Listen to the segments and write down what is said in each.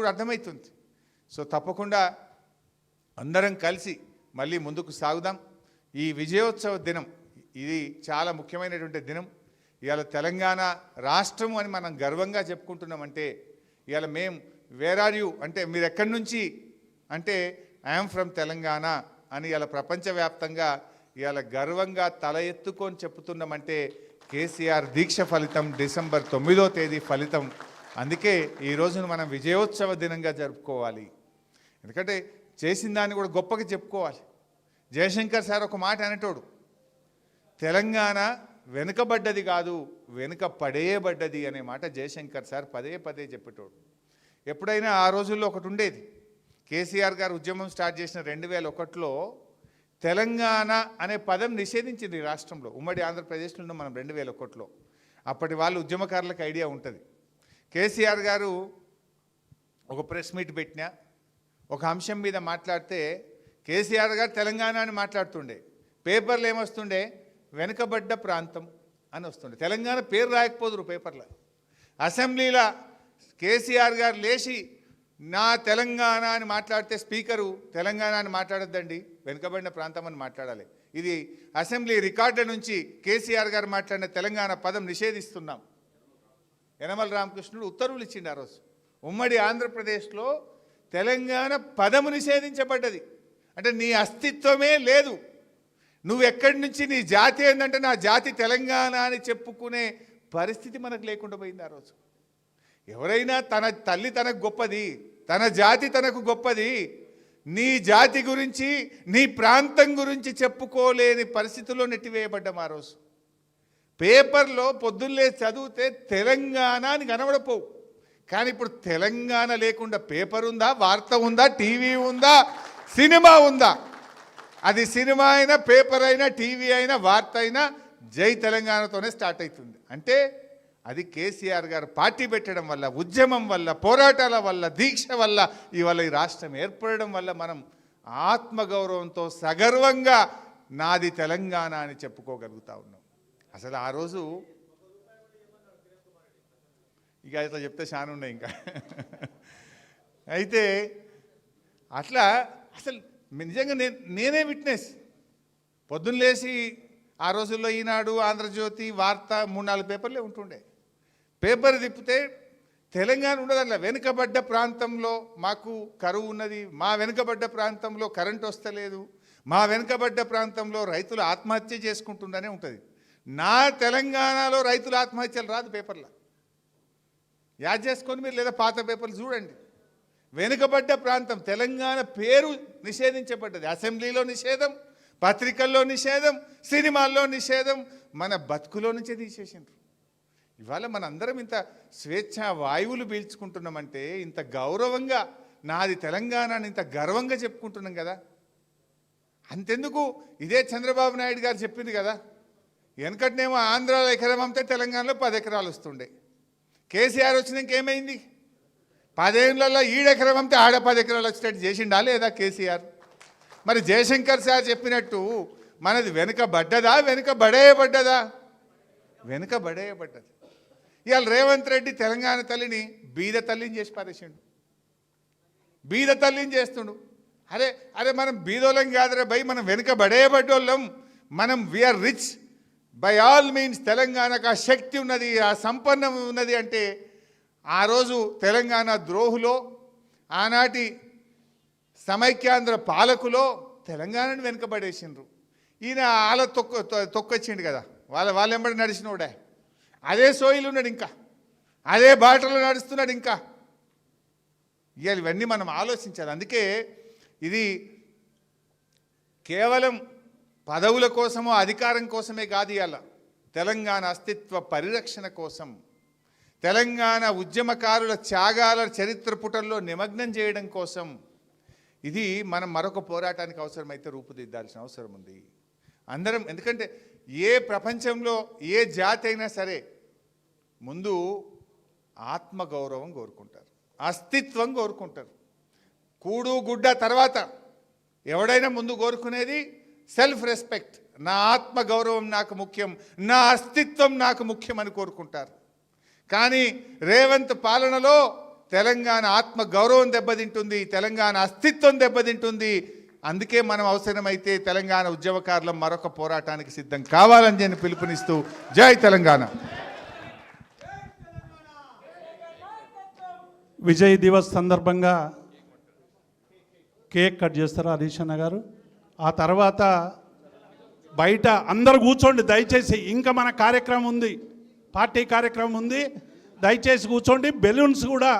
కూడా అర్థమవుతుంది. సో తప్పకుండా అందరం కలిసి మళ్ళీ ముందుకు సాగుదాం. ఈ విజయోత్సవ దినం ఇది చాలా ముఖ్యమైనటువంటి దినం. ఇవాళ తెలంగాణ రాష్ట్రం అని మనం గర్వంగా చెప్పుకుంటున్నామంటే ఇవాళ మేము వేర్ ఆర్ యూ అంటే మీరు ఎక్కడి నుంచి అంటే ఐఎమ్ ఫ్రమ్ తెలంగాణ అని ఇవాళ ప్రపంచవ్యాప్తంగా ఇవాళ గర్వంగా తల ఎత్తుకొని చెప్తున్నామంటే కేసీఆర్ దీక్ష ఫలితం డిసెంబర్ 9వ తేదీ ఫలితం. అందుకే ఈ రోజును మనం విజయోత్సవ దినంగా జరుపుకోవాలి. ఎందుకంటే చేసిన దాన్ని కూడా గొప్పగా చెప్పుకోవాలి. జయశంకర్ సార్ ఒక మాట అనేటోడు, తెలంగాణ వెనుకబడ్డది కాదు వెనుక పడేయబడ్డది అనే మాట జయశంకర్ సార్ పదే పదే చెప్పేటోడు. ఎప్పుడైనా ఆ రోజుల్లో ఒకటి ఉండేది, కేసీఆర్ గారు ఉద్యమం స్టార్ట్ చేసిన 2001లో తెలంగాణ అనే పదం నిషేధించింది రాష్ట్రంలో. ఉమ్మడి ఆంధ్రప్రదేశ్లో ఉన్నాం మనం 2001లో. అప్పటి వాళ్ళు ఉద్యమకారులకు ఐడియా ఉంటుంది. కేసీఆర్ గారు ఒక ప్రెస్ మీట్ పెట్టినా ఒక అంశం మీద మాట్లాడితే కేసీఆర్ గారు తెలంగాణ అని మాట్లాడుతుండే, పేపర్లు ఏమొస్తుండే వెనుకబడ్డ ప్రాంతం అని వస్తుండే. తెలంగాణ పేరు రాయకపోదురు పేపర్లో. అసెంబ్లీలో కేసీఆర్ గారు లేచి నా తెలంగాణ అని మాట్లాడితే స్పీకరు తెలంగాణ అని మాట్లాడొద్దండి వెనుకబడిన ప్రాంతం అని మాట్లాడాలి. ఇది అసెంబ్లీ రికార్డు నుంచి కేసీఆర్ గారు మాట్లాడిన తెలంగాణ పదం నిషేధిస్తున్నాం. యనమల రామకృష్ణుడు ఉత్తర్వులు ఇచ్చిండు ఆ రోజు. ఉమ్మడి ఆంధ్రప్రదేశ్లో తెలంగాణ పదము నిషేధించబడ్డది. అంటే నీ అస్తిత్వమే లేదు. నువ్వు ఎక్కడి నుంచి నీ జాతి ఏంటంటే నా జాతి తెలంగాణ అని చెప్పుకునే పరిస్థితి మనకు లేకుండా పోయింది ఆ రోజు. ఎవరైనా తన తల్లి తనకు గొప్పది, తన జాతి తనకు గొప్పది, నీ జాతి గురించి నీ ప్రాంతం గురించి చెప్పుకోలేని పరిస్థితుల్లో నెట్టివేయబడ్డాం ఆ రోజు. పేపర్లో పొద్దున్నే చదివితే తెలంగాణ అని కనబడపోవు. కానీ ఇప్పుడు తెలంగాణ లేకుండా పేపర్ ఉందా, వార్త ఉందా, టీవీ ఉందా, సినిమా ఉందా? అది సినిమా అయినా పేపర్ అయినా టీవీ అయినా వార్త అయినా జై తెలంగాణతోనే స్టార్ట్ అవుతుంది. అంటే అది కేసీఆర్ గారు పార్టీ పెట్టడం వల్ల, ఉద్యమం వల్ల, పోరాటాల వల్ల, దీక్ష వల్ల ఇవాళ ఈ రాష్ట్రం ఏర్పడడం వల్ల మనం ఆత్మగౌరవంతో సగర్వంగా నాది తెలంగాణ అని చెప్పుకోగలుగుతా ఉన్నాం. అసలు ఆ రోజు ఇక ఇట్లా చెప్తే చాలా ఉన్నాయి ఇంకా. అయితే అట్లా అసలు నిజంగా నేనే విట్నెస్. పొద్దున్న లేచి ఆ రోజుల్లో ఈనాడు, ఆంధ్రజ్యోతి, వార్త 3-4 పేపర్లే ఉంటుండే. పేపర్ తిప్పితే తెలంగాణ ఉండదు. అట్లా వెనుకబడ్డ ప్రాంతంలో మాకు కరువు ఉన్నది, మా వెనుకబడ్డ ప్రాంతంలో కరెంట్ వస్తలేదు, మా వెనుకబడ్డ ప్రాంతంలో రైతులు ఆత్మహత్య చేసుకుంటుందనే ఉంటుంది. నా తెలంగాణలో రైతుల ఆత్మహత్యలు రాదు పేపర్లో. యాద్ చేసుకొని మీరు లేదా పాత పేపర్లు చూడండి. వెనుకబడ్డ ప్రాంతం తెలంగాణ పేరు నిషేధించబడ్డది. అసెంబ్లీలో నిషేధం, పత్రికల్లో నిషేధం, సినిమాల్లో నిషేధం, మన బతుకులో నుంచే తీసేసిండ్రు. ఇవాళ మనందరం ఇంత స్వేచ్ఛ వాయువులు పీల్చుకుంటున్నామంటే, ఇంత గౌరవంగా నాది తెలంగాణ అని ఇంత గర్వంగా చెప్పుకుంటున్నాం కదా. అంతెందుకు, ఇదే చంద్రబాబు నాయుడు గారు చెప్పింది కదా, వెనకటినేమో ఆంధ్రాలో ఎకరం అమ్మితే తెలంగాణలో 10 ఎకరాలు వస్తుండే. కేసీఆర్ వచ్చినాక ఏమైంది? 10 ఏళ్లలో ఈడెకరం అమ్మితే ఆడ 10 ఎకరాలు వచ్చేటట్టు చేసిండా లేదా కేసీఆర్? మరి జయశంకర్ సార్ చెప్పినట్టు మనది వెనుకబడ్డదా వెనుకబడేయబడ్డదా? వెనుకబడేయబడ్డది. ఇవాళ రేవంత్ రెడ్డి తెలంగాణ తల్లిని బీద తల్లిని చేసి పారేసిండు. బీద తల్లిని చేస్తుండు. అరే అరే మనం బీదోళ్ళం కాదురా భయ్, మనం వెనుకబడేయబడ్డోళ్ళం. మనం we are rich by all means. తెలంగాణకు ఆ శక్తి ఉన్నది, ఆ సంపన్నం ఉన్నది. అంటే ఆ రోజు తెలంగాణ ద్రోహులో, ఆనాటి సమైక్యాంధ్ర పాలకులో తెలంగాణను వెనుకబడేసిండ్రు. ఈయన వాళ్ళ తొక్కొచ్చిండు కదా, వాళ్ళెంబడి నడిచినోడే. అదే సోయిలు ఉన్నాడు, ఇంకా అదే బాటలో నడుస్తున్నాడు. ఇంకా ఇవాళ ఇవన్నీ మనం ఆలోచించాలి. అందుకే ఇది కేవలం పదవుల కోసమో అధికారం కోసమే కాదు. ఇవాళ తెలంగాణ అస్తిత్వ పరిరక్షణ కోసం, తెలంగాణ ఉద్యమకారుల త్యాగాల చరిత్ర పుటల్లో నిమగ్నం చేయడం కోసం ఇది మనం మరొక పోరాటానికి అవసరమైతే రూపుదిద్దాల్సిన అవసరం ఉంది అందరం. ఎందుకంటే ఏ ప్రపంచంలో ఏ జాతి అయినా సరే ముందు ఆత్మగౌరవం కోరుకుంటారు, అస్తిత్వం కోరుకుంటారు. కూడు గుడ్డ తర్వాత ఎవడైనా ముందు కోరుకునేది సెల్ఫ్ రెస్పెక్ట్. నా ఆత్మగౌరవం నాకు ముఖ్యం, నా అస్తిత్వం నాకు ముఖ్యం అని కోరుకుంటారు. కానీ రేవంత్ పాలనలో తెలంగాణ ఆత్మ గౌరవం దెబ్బతింటుంది, తెలంగాణ అస్తిత్వం దెబ్బతింటుంది. అందుకే మనం అవసరమైతే తెలంగాణ ఉద్యమకారులం మరొక పోరాటానికి సిద్ధం కావాలని నేను పిలుపునిస్తూ జై తెలంగాణ. విజయ్ దివస్ సందర్భంగా కేక్ కట్ చేస్తారు హరీష్ అన్న గారు. ఆ తర్వాత బయట అందరు కూర్చోండి దయచేసి, ఇంకా మన కార్యక్రమం ఉంది, పార్టీ కార్యక్రమం ఉంది, దయచేసి కూర్చోండి. బెలూన్స్ కూడా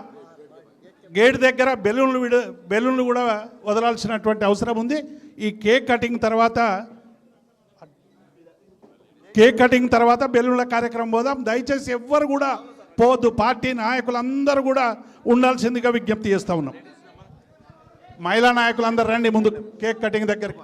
గేట్ దగ్గర బెలూన్లు కూడా వదలాల్సినటువంటి అవసరం ఉంది. ఈ కేక్ కటింగ్ తర్వాత బెలూన్ల కార్యక్రమం పోదాం. దయచేసి ఎవ్వరు కూడా పోవద్దు, పార్టీ నాయకులందరూ కూడా ఉండాల్సిందిగా విజ్ఞప్తి చేస్తూ ఉన్నాం. మహిళా నాయకులందరూ రండి ముందు కేక్ కటింగ్ దగ్గరికి.